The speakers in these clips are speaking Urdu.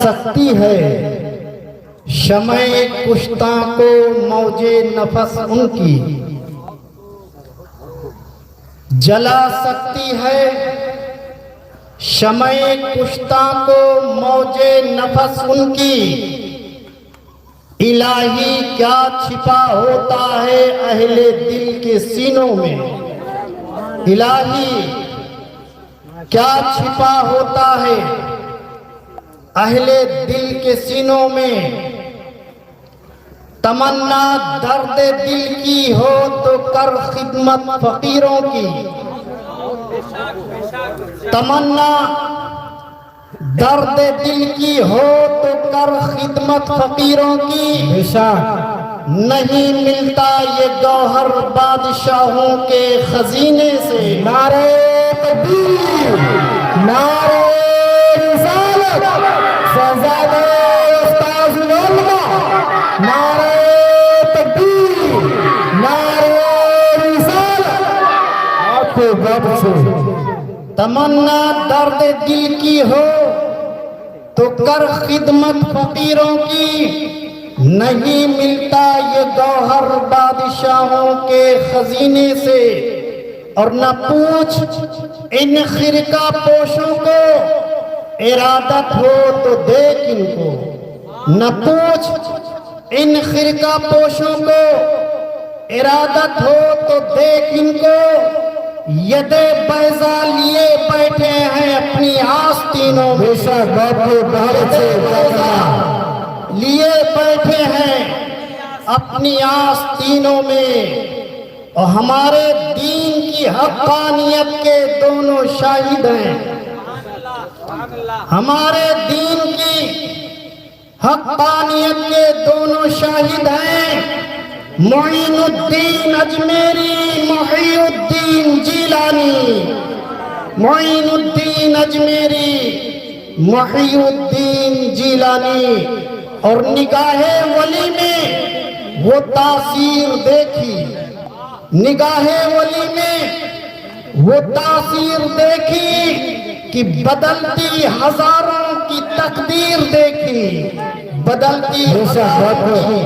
سکتی ہے شمع کشتہ کو موج نفس ان کی، جلا سکتی ہے شمع کشتہ کو موج نفس ان کی۔ الہی کیا چھپا ہوتا ہے اہل دل کے سینوں میں، الہی کیا چھپا ہوتا ہے اہل دل کے سینوں میں۔ تمنا درد دل کی ہو تو کر خدمت فقیروں کی، تمنا درد دل کی ہو تو کر خدمت فقیروں کی۔ نہیں ملتا یہ گوہر بادشاہوں کے خزینے سے۔ نعرہ تکبیر، نعرہ رسالت، شہزادہ استاذ العلماء، نعرہ تکبیر، نعرہ رسالت۔ آپ کو غب سے تمنا درد دل کی ہو تو کر خدمت فقیروں کی، نہیں ملتا یہ گوہر بادشاہوں کے خزینے سے۔ اور نہ پوچھ ان خرقہ پوشوں کو ارادت ہو تو دیکھ ان کو، نہ پوچھ ان خرقہ پوشوں کو ارادت ہو تو دیکھ ان کو۔ ید بیضا لیے بیٹھے ہیں اپنی آستینوں میں، لیے بیٹھے ہیں اپنی آستینوں میں، اور ہمارے دین کی حقانیت کے دونوں شاہد ہیں، ہمارے دین کی حقانیت کے دونوں شاہد ہیں۔ معین الدین اجمیری، محی الدین جیلانی، معین الدین اجمیری، محی الدین جیلانی۔ اور نگاہ ولی میں وہ تاثیر دیکھی، نگاہ ولی میں وہ تاثیر دیکھی کہ بدلتی ہزاروں کی تقدیر دیکھی، بدلتی ہزاروں کی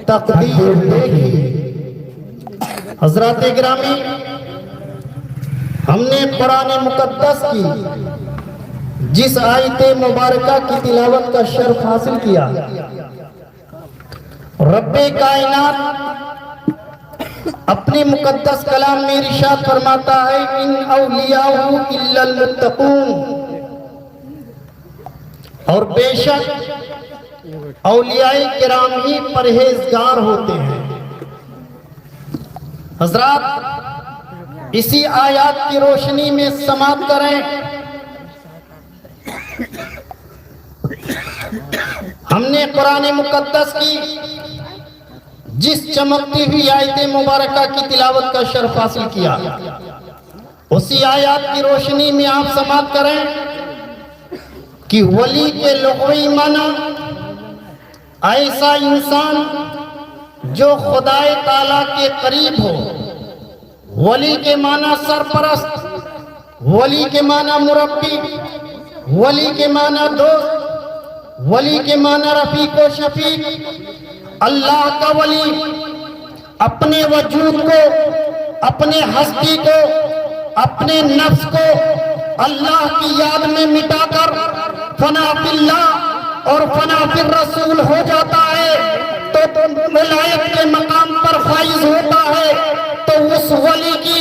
تقدیر دیکھی۔ حضرات گرامی، ہم نے قرآن مقدس کی جس آیت مبارکہ کی تلاوت کا شرف حاصل کیا، رب کائنات اپنے مقدس کلام میں ارشاد فرماتا ہے ان اولیاء الا المتقون، اور بے شک اولیاء کرام ہی پرہیزگار ہوتے ہیں۔ حضرات اسی آیات کی روشنی میں سماعت کریں، ہم نے قرآن مقدس کی جس چمکتی ہوئی آیت مبارکہ کی تلاوت کا شرف حاصل کیا، اسی آیات کی روشنی میں آپ سماعت کریں کہ ولی کے لغوی معنی ایسا انسان جو خدا تعالیٰ کے قریب ہو، ولی کے معنی سرپرست، ولی کے معنی مربی، ولی کے معنی دوست، ولی کے معنی رفیق و شفیق۔ اللہ کا ولی اپنے وجود کو، اپنے ہستی کو، اپنے نفس کو اللہ کی یاد میں مٹا کر فنا فی اللہ اور فنا فی الرسول ہو جاتا ہے تو ولایت کے مقام پر فائز ہوتا ہے۔ تو اس ولی کی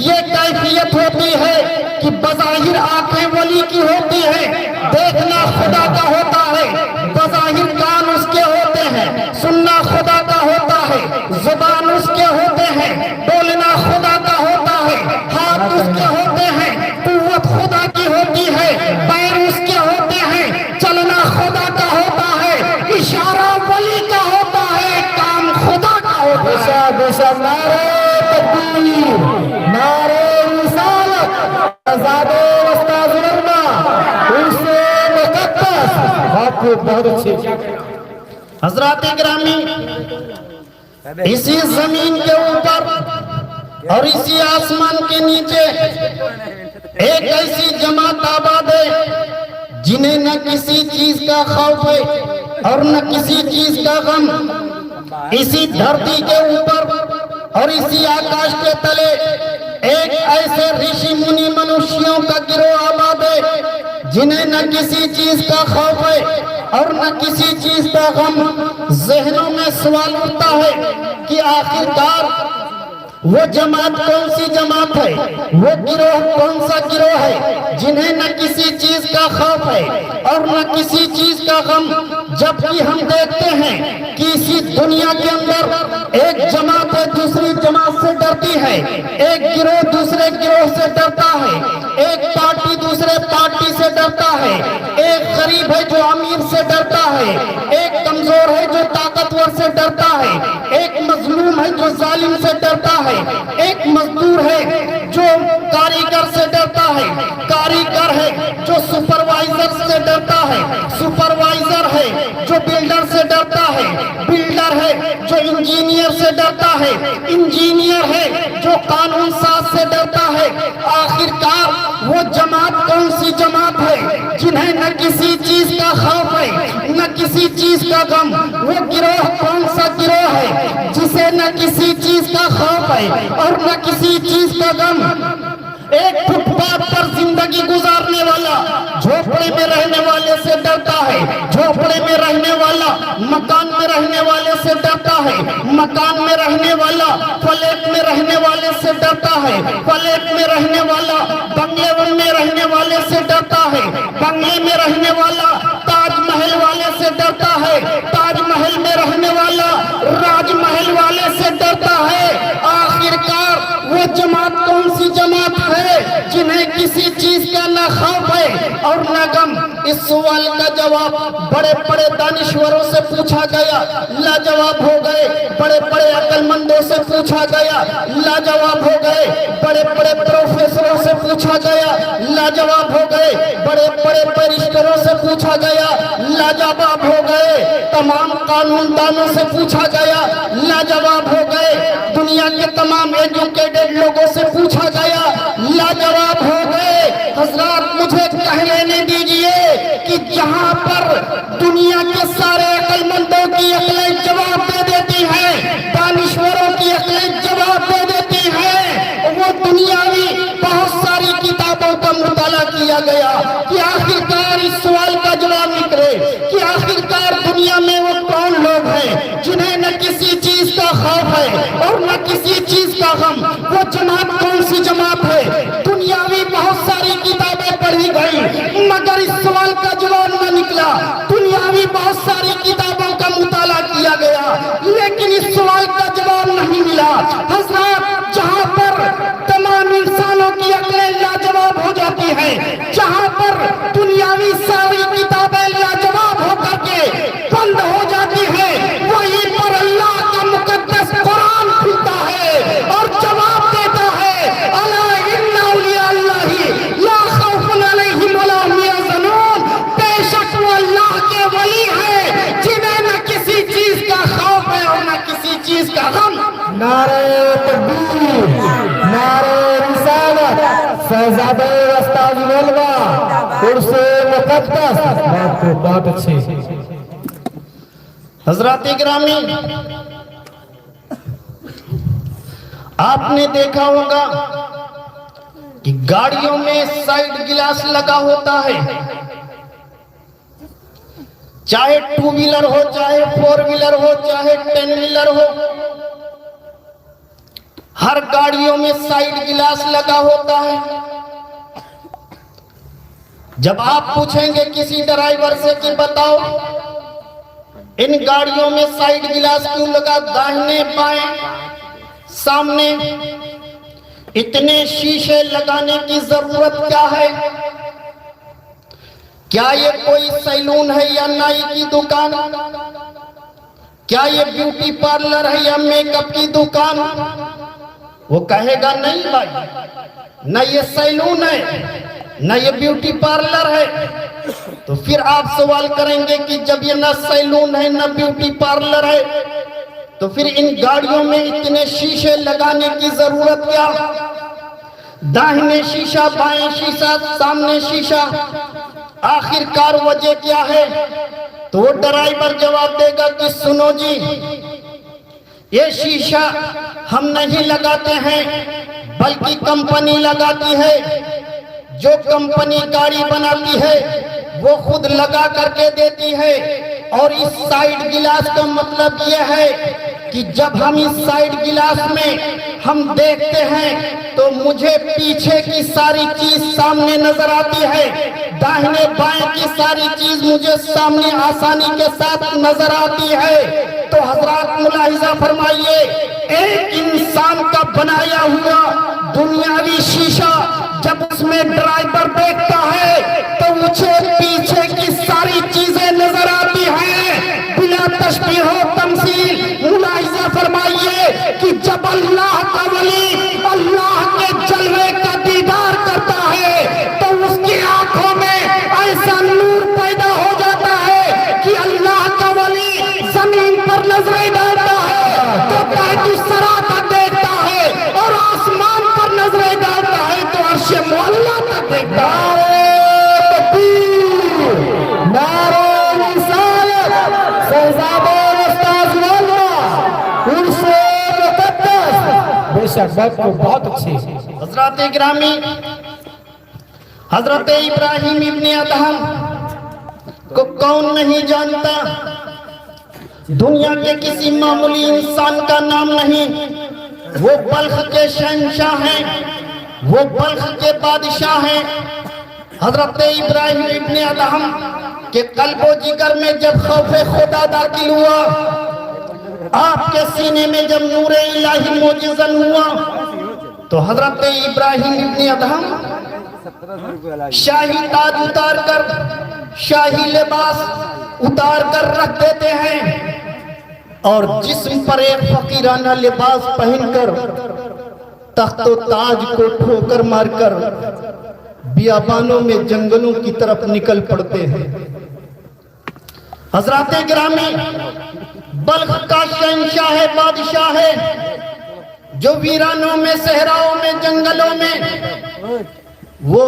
یہ کیفیت ہوتی ہے کہ بظاہر آنکھیں ولی کی ہوتی ہیں، دیکھنا خدا کا ہوتا ہے، بظاہر کان اس کے ہوتے ہیں، سننا خدا کا ہوتا ہے، زبان اس کے ہوتے ہیں، بولنا خدا کا ہوتا ہے، ہاتھ اس کے ہوتے ہیں، قوت خدا کی ہوتی ہے، پیر اس کے ہوتے ہیں، چلنا خدا کا ہوتا ہے، اشارہ ولی کا ہوتا ہے، کام خدا کا ہوتا ہے۔ نعرہ تکبیر، نعرہ رسالت، شہزادہ استاذ العلماء، عرص مقدس۔ آپ کو بہت اچھے حضرات گرامی، اسی زمین کے اوپر اور اسی آسمان کے نیچے ایک ایسی جماعت آباد ہے جنہیں نہ کسی چیز کا خوف ہے اور نہ کسی چیز کا غم، اسی دھرتی کے اوپر اور اسی آکاش کے تلے ایک ایسے رشی منی منشیوں کا گروہ آباد ہے جنہیں نہ کسی چیز کا خوف ہے اور نہ کسی چیز کا غم۔ ذہنوں میں سوال اٹھتا ہے کہ آخرکار وہ جماعت کون سی جماعت ہے، وہ گروہ کون سا گروہ ہے جنہیں نہ کسی چیز کا خوف ہے اور نہ کسی چیز کا غم، جبکہ ہم دیکھتے ہیں کہ اسی دنیا کے اندر ایک جماعت ہے دوسری جماعت سے ڈرتی ہے، ایک گروہ دوسرے گروہ سے ڈرتا ہے، ایک پارٹی دوسرے پارٹی سے ڈرتا ہے، ایک غریب ہے جو امیر سے ڈرتا ہے، ایک کمزور ہے جو طاقتور سے ڈرتا ہے، ایک مظلوم ہے جو ظالم سے ڈرتا ہے، ایک مزدور ہے جو کاریگر سے ڈرتا ہے، کاریگر ہے جو سپروائزر سے ڈرتا ہے، سپروائزر ہے جو بلڈر سے ڈرتا ہے، بلڈر ہے جو انجینئر سے ڈرتا ہے، انجینئر ہے جو قانون ساز سے ڈرتا ہے۔ آخرکار وہ جماعت کون سی جماعت ہے جنہیں نہ کسی چیز کا خوف ہے نہ کسی چیز کا غم، وہ گروہ کون سا گروہ ہے جسے نہ کسی چیز کا خوف ہے اور نہ کسی چیز کا غم؟ ایک فٹ پاتھ پر زندگی گزارنے والا جھوپڑے میں رہنے والے سے ڈرتا ہے، جھوپڑے میں رہنے والا مکان میں رہنے والے سے ڈرتا ہے، مکان میں رہنے والا فلیٹ میں رہنے والے سے ڈرتا ہے، فلیٹ میں رہنے والا بنگلے میں رہنے والے سے ڈرتا ہے، بنگلے میں رہنے والا تاج محل والے سے ڈرتا ہے، تاج محل میں رہنے والا راج محل والے سے ڈرتا ہے۔ آخرکار وہ جماعت کون سی جماعت ہے جنہیں کسی چیز کا نہ خوف ہے اور نہ غم؟ اس سوال کا جواب بڑے بڑے دانشوروں سے پوچھا گیا، لاجواب ہو گئے، بڑے بڑے عقل مندوں سے پوچھا گیا، لاجواب ہو گئے، بڑے بڑے پروفیسروں سے پوچھا گیا، لاجواب ہو گئے، بڑے بڑے بیرسٹروں سے پوچھا گیا، لاجواب ہو گئے، تمام قانون دانوں سے پوچھا گیا، لاجواب ہو گئے، دنیا کے تمام ایجوکیٹڈ لوگوں سے پوچھا گیا، لاجواب ہو گئے۔ حضرات مجھے کہہ لینے دیجئے کہ جہاں پر دنیا کے سارے عقل مندوں کی عقلیں جواب دے دیتی ہیں، دانشوروں کی عقلیں جواب دے دیتی ہیں، وہ دنیاوی بہت ساری کتابوں کا مطالعہ کیا گیا کہ آخرکار اس سوال کا جواب نکلے کہ آخرکار دنیا میں وہ کون لوگ ہیں جنہیں نہ کسی چیز کا خوف ہے اور نہ کسی چیز کا غم؟ وہ جماعت کون سی جماعت ہے؟ دنیاوی بہت ساری کتابیں پڑھی گئی مگر اس سوال کا جواب نہ نکلا، دنیاوی بہت ساری کتابوں کا مطالعہ کیا گیا لیکن اس سوال کا جواب نہیں ملا۔ حضرات جہاں پر تمام انسانوں کی عقلیں لاجواب ہو جاتی ہیں، جہاں پر دنیاوی ساری کتابیں لاجواب ہو کر کے بند ہو جاتی ہیں، وہیں پر اللہ کا مقدس قرآن کھلتا ہے اور جواب دیتا ہے، الا ان اولیاء اللہ لا خوف علیہم ولا هم یحزنون، بے شک وہ اللہ کے ولی ہیں جنہیں نہ کسی چیز کا خوف ہے اور نہ کسی چیز کا غم۔ نعرہ تکبیر، نعرہ رسالت، شہزادہ استاذ علماء، عرس مقدس، بہت اچھی۔ حضرات گرامی، آپ نے دیکھا ہوگا کہ گاڑیوں میں سائیڈ گلاس لگا ہوتا ہے، چاہے 2 ویلر ہو، چاہے 4 ویلر ہو، چاہے 10 ویلر ہو، ہر گاڑیوں میں سائیڈ گلاس لگا ہوتا ہے۔ جب آپ پوچھیں گے کسی ڈرائیور سے کہ بتاؤ ان گاڑیوں میں سائیڈ گلاس کیوں لگا، داہنے بائیں سامنے اتنے شیشے لگانے کی ضرورت کیا ہے؟ کیا یہ کوئی سیلون ہے یا نائی کی دکان؟ کیا یہ بیوٹی پارلر ہے یا میک اپ کی دکان؟ وہ کہے گا نہیں بھائی، نہ یہ سیلون ہے نہ یہ بیوٹی پارلر ہے۔ تو پھر آپ سوال کریں گے کہ جب یہ نہ سیلون ہے نہ بیوٹی پارلر ہے تو پھر ان گاڑیوں میں اتنے شیشے لگانے کی ضرورت کیا؟ داہنے شیشہ، بائیں شیشہ، سامنے شیشہ۔ آخر کار وجہ کیا ہے؟ تو وہ ڈرائیور جواب دے گا کہ سنو جی، یہ شیشہ ہم نہیں لگاتے ہیں بلکہ کمپنی لگاتی ہے۔ جو کمپنی گاڑی بناتی ہے وہ خود لگا کر کے دیتی ہے۔ اور اس سائیڈ گلاس کا مطلب یہ ہے کہ جب ہم اس سائیڈ گلاس میں ہم دیکھتے ہیں تو مجھے پیچھے کی ساری چیز سامنے نظر آتی ہے، داہنے بائیں کی ساری چیز مجھے سامنے آسانی کے ساتھ نظر آتی ہے۔ تو حضرات ملاحظہ فرمائیے، ایک انسان کا بنایا ہوا دنیاوی شیشہ جب اس میں ڈرائیور دیکھتا ہے تو مجھے پیچھے کی ساری چیزیں نظر آتی ہیں بلا تشبیہ و تمثیل۔ ملاحظہ فرمائیے کہ جب اللہ کا ولی اللہ کے جلوے کا دیدار کرتا ہے تو اس کی آنکھوں میں ایسا نور پیدا ہو جاتا ہے کہ اللہ کا ولی زمین پر نظریں ڈالتا ہے تو تحت الثری تک دیکھتا ہے، اور آسمان پر نظریں ڈالتا ہے تو عرش معلیٰ تک دیکھتا ہے۔ نعرہ رسالت، شہزادہ استاذ واللہ، عرس مقدس۔ بے شک بات کو بہت اچھی۔ حضرات گرامی، حضرت ابراہیم ابن ادہم کو کون نہیں جانتا؟ دنیا کے کسی معمولی انسان کا نام نہیں، وہ بلخ کے شہنشاہ ہیں، وہ بلخ کے بادشاہ ہیں۔ حضرت ابراہیم ابن ادہم کے قلب و جگر میں جب خوف خدا داخل ہوا، آپ کے سینے میں جب نور الہی معجزن ہوا، تو حضرت ابراہیم ابن ادہم شاہی تاج اتار کر، شاہی لباس اتار کر رکھ دیتے ہیں، اور جسم پر ایک فقیرانہ لباس پہن کر تخت و تاج کو ٹھوکر مار کر بیابانوں میں جنگلوں کی طرف نکل پڑتے ہیں۔ حضرات گرامی، بلخ کا شہنشاہ ہے، بادشاہ ہے، جو ویرانوں میں، صحراؤں میں، جنگلوں میں وہ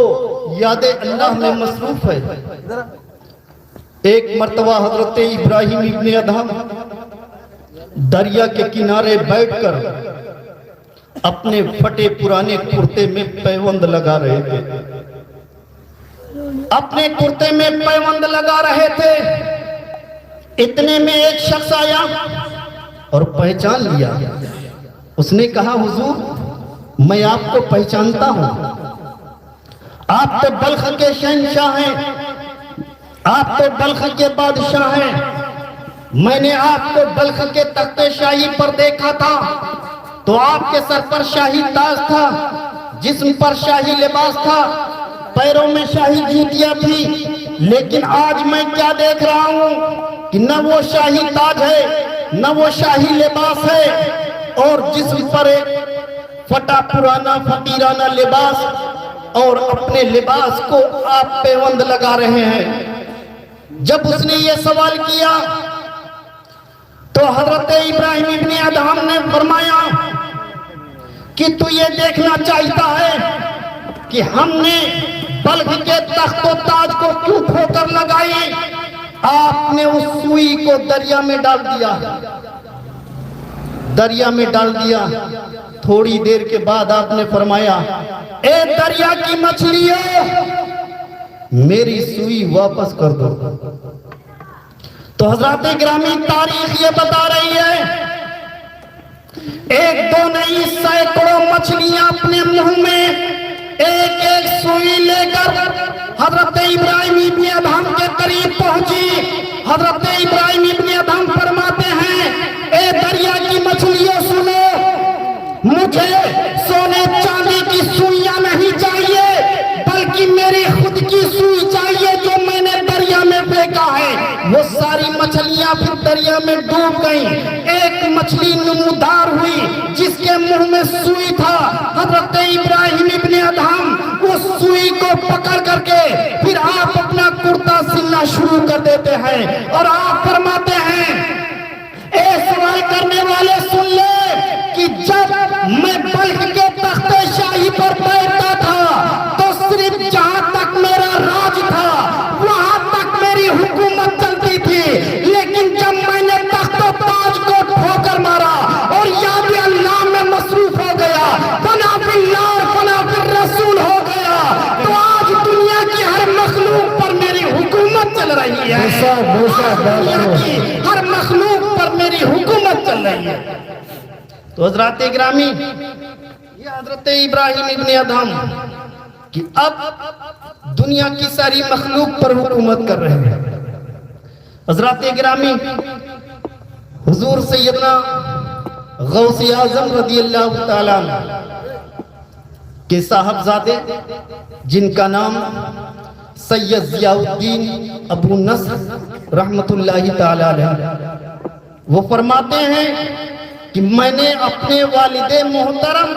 یاد اللہ میں مصروف ہے۔ ایک مرتبہ حضرت ابراہیم ابن ادہم دریا کے کنارے بیٹھ کر اپنے پھٹے پرانے کرتے میں پیوند لگا رہے تھے، اپنے کرتے میں پیوند لگا رہے تھے۔ اتنے میں ایک شخص آیا اور پہچان لیا۔ اس نے کہا، حضور میں آپ کو پہچانتا ہوں، آپ تو بلخ کے شہنشاہ ہیں، آپ تو بلخ کے بادشاہ ہیں، میں نے آپ کو بلخ کے تخت شاہی پر دیکھا تھا تو آپ کے سر پر شاہی تاج تھا، جسم پر شاہی لباس تھا، پیروں میں شاہی جوتیاں تھی، لیکن آج میں کیا دیکھ رہا ہوں کہ نہ وہ شاہی تاج ہے، نہ وہ شاہی لباس ہے، اور جسم پر ایک پھٹا پرانا فقیرانہ لباس، اور اپنے لباس کو آپ پیوند لگا رہے ہیں۔ جب اس نے یہ سوال کیا تو حضرت ابراہیم ابن ادہم نے فرمایا کہ تو یہ دیکھنا چاہتا ہے کہ ہم نے بلخ کے تخت و تاج کو کیوں ٹھوکر لگائی؟ آپ نے اس سوئی کو دریا میں ڈال دیا، دریا میں ڈال دیا۔ تھوڑی دیر کے بعد آپ نے فرمایا، اے دریا کی مچھلیوں، میری سوئی واپس کر دو۔ تو حضرات گرامی، تاریخ یہ بتا رہی ہے، ایک دو نہیں، سینکڑوں مچھلیاں اپنے منہ میں ایک ایک سوئی لے کر حضرت ابراہیم ابن ادہم کے قریب پہنچی۔ حضرت ابراہیم ابن ادہم فرماتے ہیں، اے دریا کی مچھلیوں سنو، مجھے سونے چاندی کی سوئیاں نہیں چاہیے، بلکہ میری خود کی سوئی چاہیے جو میں نے دریا میں پھینکا ہے۔ وہ ساری مچھلیاں پھر دریا میں ڈوب گئیں، ایک مچھلی نمودار ہوئی جس کے منہ میں سوئی تھا۔ حضرت ابراہیم ابن ادہم اس سوئی کو پکڑ کر کے پھر آپ اپنا کرتا سلنا شروع کر دیتے ہیں، اور آپ فرماتے ہیں، اے سوال کرنے والے سن لے کہ جب میں بلخ کے تخت شاہی پر بیٹھتا تھا تو صرف جہاں تک میرا راج تھا دنیا کی ہر مخلوق پر میری حکومت چل رہی ہے۔ تو حضرات گرامی، یہ حضرت ابراہیم ابن ادہم کہ اب دنیا کی ساری مخلوق پر حکومت کر رہے ہیں۔ حضرات گرامی، حضور سیدنا غوث اعظم رضی اللہ تعالیٰ عنہ کے صاحبزادے جن کا نام سید ضیاء الدین ابو نصر رحمت اللہ تعالیٰ علیہ، وہ فرماتے ہیں کہ میں نے اپنے والد محترم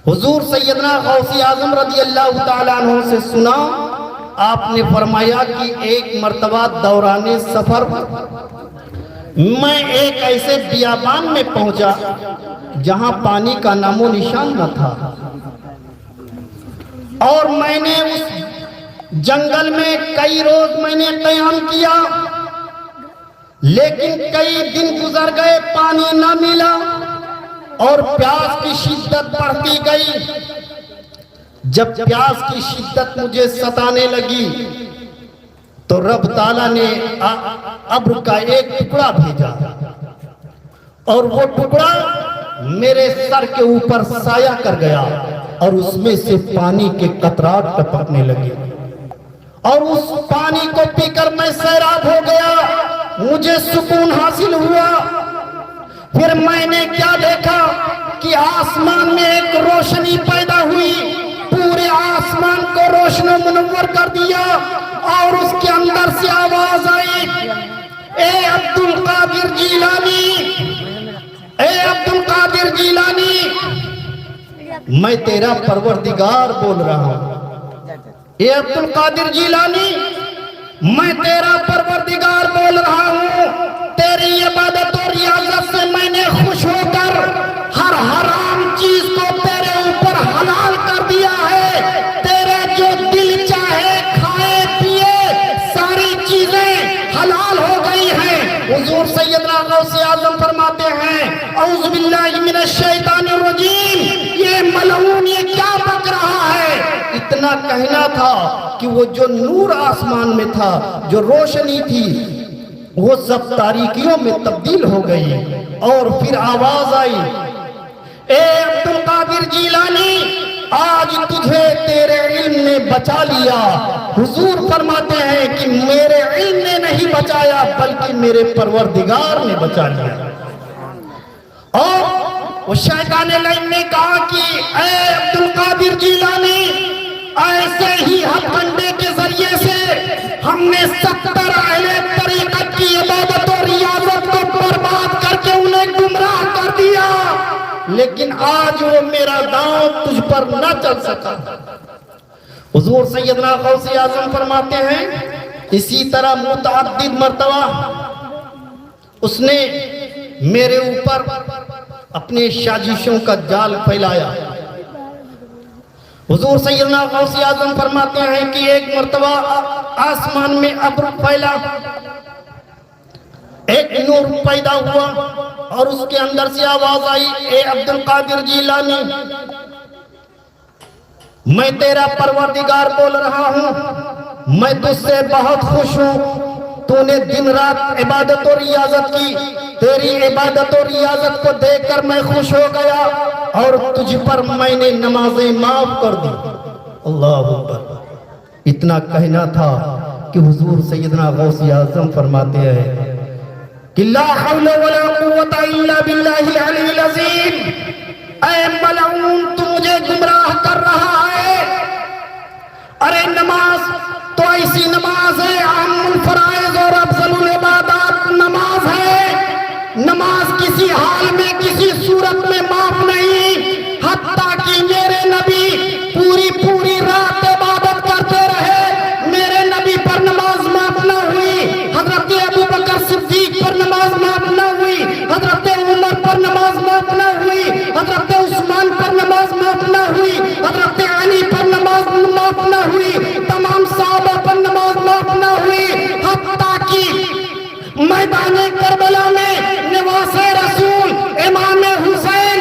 حضور سیدنا غوث اعظم رضی اللہ تعالیٰ عنہ سے سنا، آپ نے فرمایا کہ ایک مرتبہ دوران سفر میں ایک ایسے بیابان میں پہنچا جہاں پانی کا نام و نشان نہ تھا، اور میں نے اس جنگل میں کئی روز میں نے قیام کیا، لیکن کئی دن گزر گئے، پانی نہ ملا اور پیاس کی شدت بڑھتی گئی۔ جب پیاس کی شدت مجھے ستانے لگی تو رب تعالیٰ نے ابر کا ایک ٹکڑا بھیجا، اور وہ ٹکڑا میرے سر کے اوپر سایہ کر گیا، اور اس میں سے پانی کے قطرات ٹپکنے لگے، اور اس پانی کو پی کر میں سیراب ہو گیا، مجھے سکون حاصل ہوا۔ پھر میں نے کیا دیکھا کہ آسمان میں ایک روشنی پیدا ہوئی، پورے آسمان کو روشن و منور کر دیا، اور اس کے اندر سے آواز آئی، اے عبد القادر جیلانی، اے عبد القادر جیلانی، میں تیرا پروردگار بول رہا ہوں، اے عبد القادر جیلانی، میں تیرا پروردگار بول رہا ہوں، تیری عبادت اور ریاضت سے میں نے خوش ہو کر ہر حرام چیز کو تیرے اوپر حلال کر دیا ہے، تیرے جو دل چاہے کھائے پیے ساری چیزیں حلال ہو گئی ہیں۔ حضور سیدنا غوث اعظم فرماتے ہیں، اعوذ باللہ من الشیطان الرجیم، یہ ملعون یہ کیا بک رہا ہے؟ اتنا کہنا تھا کہ وہ جو نور آسمان میں تھا، جو روشنی تھی، وہ سب تاریکیوں میں تبدیل ہو گئی، اور پھر آواز آئی، اے عبد القادر جیلانی، آج تجھے تیرے علم نے بچا لیا۔ حضور فرماتے ہیں کہ میرے علم نے نہیں بچایا بلکہ میرے پروردگار نے بچا لیا۔ اور وہ شیطان لعین نے کہا کہ اے عبد القادر جیلانی، ایسے ہی ہتھ کنڈے کے ذریعے سے ہم نے 70 اہل طریقت کی عبادت اور ریاضت کو برباد کر کے انہیں گمراہ کر دیا، لیکن آج وہ میرا داؤں تجھ پر نہ چل سکا۔ حضور سیدنا غوث اعظم فرماتے ہیں، اسی طرح متعدد مرتبہ اس نے میرے اوپر اپنے سازشوں کا جال پھیلایا۔ حضور سیدنا غوث اعظم فرماتے ہیں کہ ایک مرتبہ آسمان میں ابر پھیلا، ایک نور پیدا ہوا، اور اس کے اندر سے آواز آئی، اے عبد القادر جیلانی، میں تیرا پروردگار بول رہا ہوں، میں تجھ سے بہت خوش ہوں، تو نے دن رات عبادت اور ریاضت کی، تیری عبادت اور ریاضت کو دیکھ کر میں خوش ہو گیا، اور تجھ پر میں نے نمازیں معاف کر دی۔ اللہ اکبر۔ اتنا کہنا تھا کہ حضور سیدنا غوث اعظم فرماتے ہیں کہ لا حول ولا قوت الا باللہ العلی العظیم، اے ملعون تو مجھے گمراہ کر رہا ہے۔ ارے نماز تو ایسی نماز ہے، اہم الفرائض اور افضل العبادات نماز ہے، نماز کسی حال میں کسی صورت میں معاف نہیں، حتیٰ کہ میرے نبی پوری رات عبادت کرتے رہے، میرے نبی پر نماز معاف نہ ہوئی، حضرت ابو بکر صدیق پر نماز معاف نہ ہوئی، حضرت عمر پر نماز معاف نہ ہوئی، حضرت عثمان پر نماز معاف نہ ہوئی، حضرت علی پر نماز معاف نہ ہوئی، تمام صحابہ پر نماز معاف نہ ہوئی، حتیٰ کہ میدان کربلا میں نواز رسول امام حسین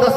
10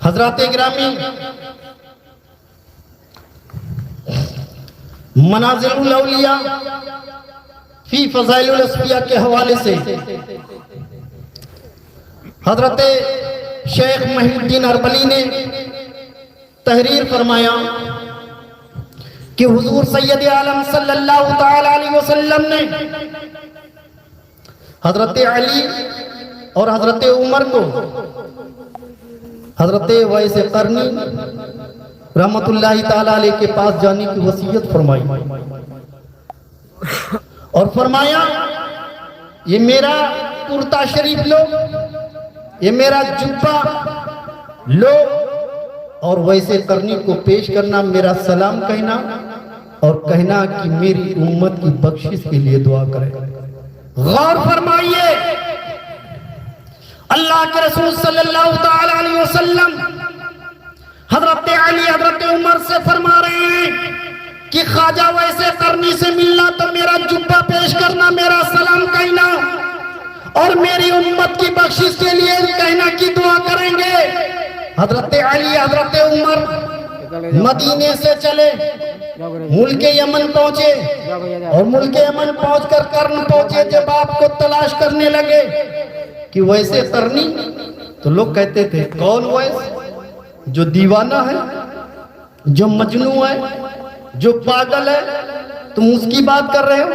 حضرات گرامی، منازل الاولیاء فی فضائل الاصفیاء کے حوالے سے حضرت شیخ محی الدین اربلی نے تحریر فرمایا کہ حضور سید عالم صلی اللہ تعالی علیہ وسلم نے حضرت علی اور حضرت عمر کو حضرت ویس قرنی رحمت اللہ تعالی علیہ کے پاس جانے کی وصیت فرمائی اور فرمایا یہ میرا کرتا شریف لو، یہ میرا جبہ لو اور ویس قرنی کو پیش کرنا، میرا سلام کہنا اور کہنا کہ میری امت کی بخشش کے لیے دعا کرے۔ غور فرمائیے، اللہ کے رسول صلی اللہ تعالی علیہ وسلم حضرت علی حضرت عمر سے فرما رہے ہیں کہ خواجہ ویس قرنی سے ملنا تو میرا جبہ پیش کرنا، میرا سلام کہنا اور میری امت کی بخشش کے لیے کہنا کی دعا کریں گے۔ حضرت علی حضرت عمر مدینے سے چلے، ملک یمن پہنچے اور ملک یمن پہنچ کر قرن پہنچے۔ جب آپ کو تلاش کرنے لگے کہ ویسے قرنی، تو لوگ کہتے تھے کون ویس؟ جو دیوانہ ہے، جو مجنون ہے، جو پاگل ہے، تم اس کی بات کر رہے ہو؟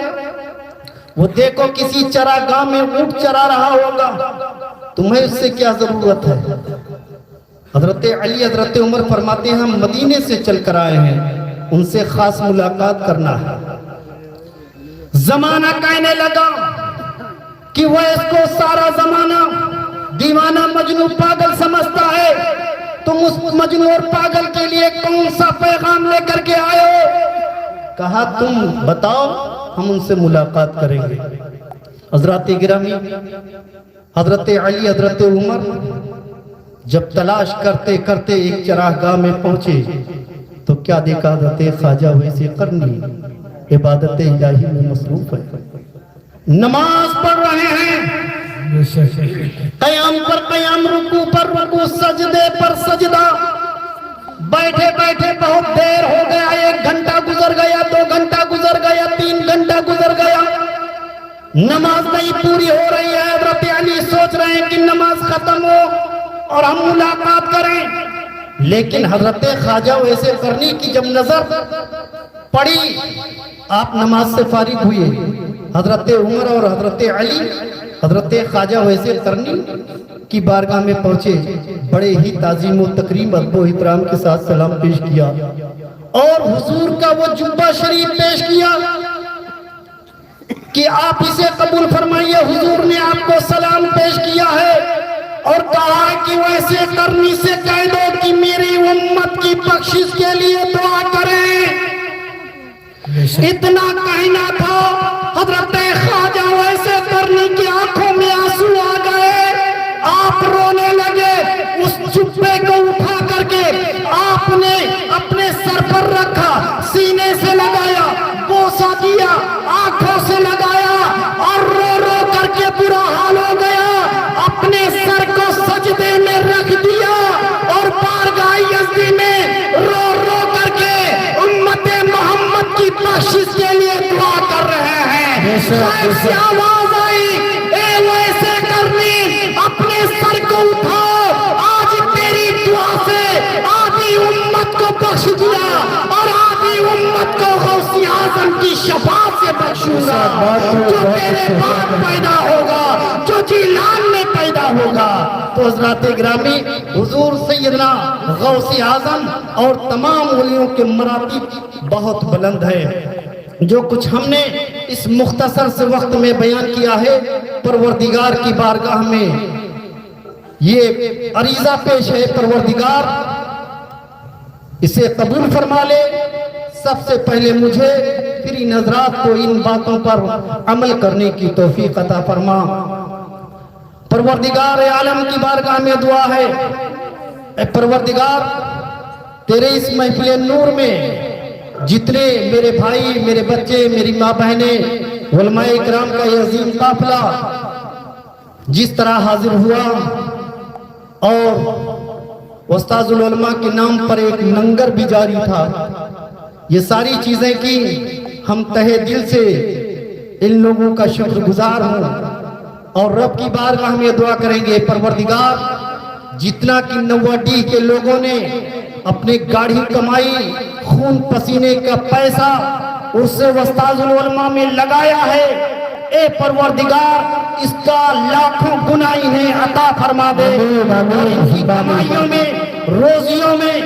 وہ دیکھو کسی چراگاہ میں اونٹ چرا رہا ہوگا، تمہیں اس سے کیا ضرورت ہے؟ حضرت علی حضرت عمر فرماتے ہیں ہم مدینے سے چل کر آئے ہیں، ان سے خاص ملاقات کرنا ہے۔ زمانہ کہنے لگا کہ وہ اس کو سارا زمانہ دیوانہ مجنون پاگل سمجھتا ہے، تم اس مجنون اور پاگل کے لیے کون سا پیغام لے کر کے آئے ہو؟ کہا تم بتاؤ، ہم ان سے ملاقات کریں گے۔ حضرات گرامی، حضرت علی حضرت عمر جب تلاش کرتے کرتے ایک چراگاہ میں پہنچے تو کیا دیکھا؟ حضرت خواجہ ویس قرنی عبادت الہی میں مصروف ہے، نماز پڑھ رہے ہیں، قیام پر قیام، رکوع پر رکوع، سجدے پر سجدہ، بیٹھے بیٹھے بہت دیر ہو گیا، 1 گھنٹہ گزر گیا، 2 گھنٹہ گزر گیا، 3 گھنٹہ گزر گیا، نماز نہیں پوری ہو رہی ہے۔ حضرت علی سوچ رہے ہیں کہ نماز ختم ہو اور ہم ملاقات کریں، لیکن حضرت خواجہ ویس قرنی کی جب نظر پڑی، آپ نماز سے فارغ ہوئے، حضرت عمر اور حضرت علی حضرت خواجہ ویس قرنی کی بارگاہ میں پہنچے، بڑے ہی تعظیم و تکریم ادب و احترام کے ساتھ سلام پیش کیا اور حضور کا وہ جبہ شریف پیش کیا کہ آپ اسے قبول فرمائیے۔ حضور نے آپ کو سلام پیش کیا ہے اور کہا کہ ویس قرنی سے کہہ دو کہ میری امت کی بخشش کے لیے دعا کریں۔ اتنا کہنا تھا، حضرت خواجہ ویس قرنی کی آنکھوں میں آنسو آ گئے، آپ رونے لگے۔ اس جبے کو اٹھا کر کے آپ نے اپنے سر پر رکھا، سینے سے لگایا، بوسہ دیا، آنکھوں سے لگایا اور رو رو کر کے برا حال ہو گیا، اپنے سر کو سجدے میں رکھ دیا اور بارگاہ یزدی میں رو رو کر کے امت محمد کی بخشش کے لیے دعا کر رہے ہیں۔ سے آواز آئی، اے ویس قرنی اپنے سر کو اٹھاؤ، آج تیری دعا سے آدھی امت کو بخش دیا اور آدھی امت کو غوث اعظم کی شفاعت سے بخشوں گا۔ جو تیرے بعد پیدا ہوگا، جو جیلان میں پیدا ہوگا۔ تو حضرات گرامی، حضور سیدنا غوث اعظم اور تمام ولیوں کے مراتب بہت بلند ہے۔ جو کچھ ہم نے اس مختصر سے وقت میں بیان کیا ہے، پروردگار کی بارگاہ میں یہ عریضہ پیش ہے، پروردگار اسے قبول فرما لے۔ سب سے پہلے مجھے پھر ان حضرات کو ان باتوں پر عمل کرنے کی توفیق عطا فرما۔ پروردگار عالم کی بارگاہ میں دعا ہے، اے پروردگار تیرے اس محفل نور میں جتنے میرے بھائی، میرے بچے، میری ماں بہنیں، علماء اکرام کا یہ عظیم قافلہ جس طرح حاضر ہوا اور استاذ العلماء کے نام پر ایک لنگر بھی جاری تھا. یہ ساری چیزیں کی ہم تہہ دل سے ان لوگوں کا شکر گزار ہوں اور رب کی بارگاہ میں دعا کریں گے پروردگار جتنا کہ نواڈی کے لوگوں نے اپنے گاڑی کمائی خون پسینے کا پیسہ اسے استاذ العلماء میں لگایا ہے اے پروردگار اس کا لاکھوں گنا انہیں عطا فرما دے. ان کی کمائیوں میں روزیوں میں